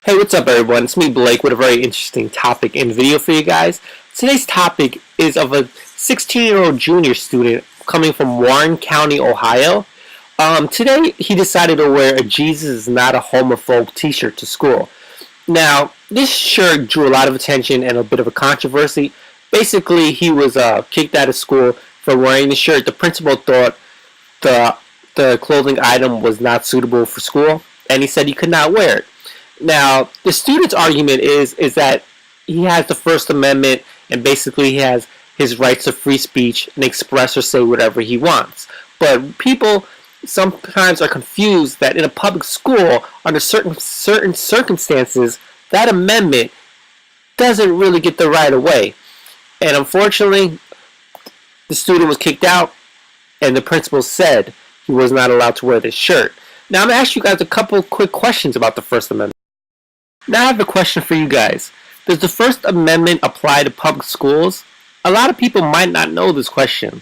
Hey, what's up everyone? It's me, Blake, with a very interesting topic and video for you guys. Today's topic is of a 16-year-old junior student coming from Warren County, Ohio. Today, he decided to wear a Jesus is not a homophobe t-shirt to school. Now, this shirt drew a lot of attention and a bit of a controversy. Basically, he was kicked out of school for wearing the shirt. The principal thought the clothing item was not suitable for school, and he said he could not wear it. Now, the student's argument is that he has the First Amendment and basically he has his rights to free speech and express or say whatever he wants. But people sometimes are confused that in a public school, under certain circumstances, that amendment doesn't really get the right of way. And unfortunately, the student was kicked out and the principal said he was not allowed to wear this shirt. Now, I'm going to ask you guys a couple quick questions about the First Amendment. Now I have a question for you guys. Does the First Amendment apply to public schools? A lot of people might not know this question.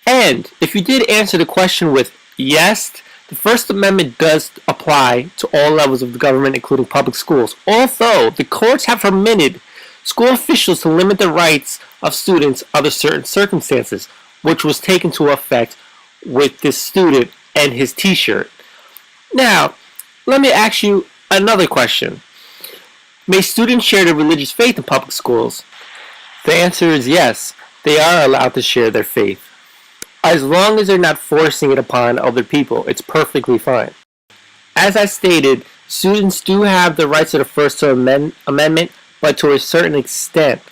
And if you did answer the question with yes, the First Amendment does apply to all levels of the government, including public schools. Although the courts have permitted school officials to limit the rights of students under certain circumstances, which was taken into effect with this student and his t-shirt. Now, let me ask you another question. May students share their religious faith in public schools? The answer is yes. They are allowed to share their faith. As long as they're not forcing it upon other people, it's perfectly fine. As I stated, students do have the rights of the First Amendment, but to a certain extent.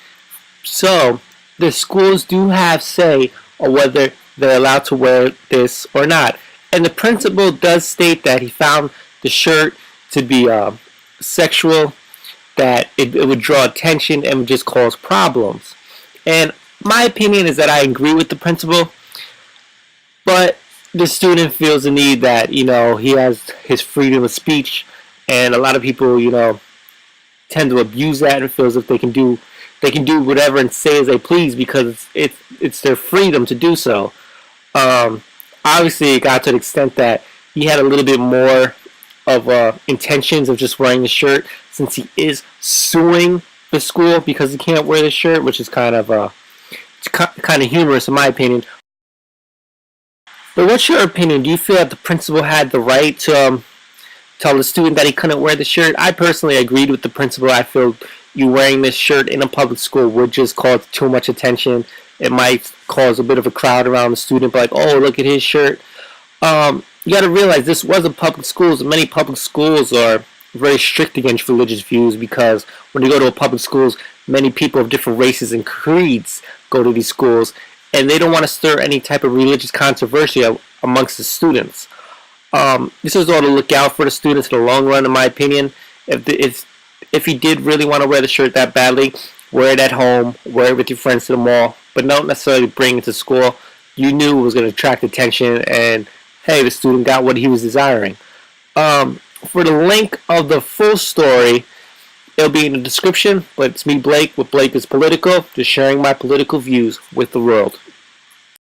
So, the schools do have say on whether they're allowed to wear this or not. And the principal does state that he found the shirt to be sexual, that it would draw attention and would just cause problems. And my opinion is that I agree with the principal, but the student feels the need that, he has his freedom of speech, and a lot of people, tend to abuse that and feels if they can do whatever and say as they please because it's their freedom to do so. Obviously, it got to the extent that he had a little bit more of intentions of just wearing the shirt, since he is suing the school because he can't wear the shirt, which is kind of humorous in my opinion. But what's your opinion? Do you feel that the principal had the right to tell the student that he couldn't wear the shirt? I personally agreed with the principal. I feel you wearing this shirt in a public school would just cause too much attention. It might cause a bit of a crowd around the student, like, oh, look at his shirt. You got to realize this was a public schools. Many public schools are very strict against religious views because when you go to a public schools, many people of different races and creeds go to these schools, and they don't want to stir any type of religious controversy amongst the students. This is all to look out for the students in the long run, in my opinion. If he did really want to wear the shirt that badly, wear it at home, wear it with your friends to the mall, but don't necessarily bring it to school. You knew it was going to attract attention, and hey, the student got what he was desiring. For the link of the full story, it'll be in the description, but it's me, Blake, with Blake is Political, just sharing my political views with the world.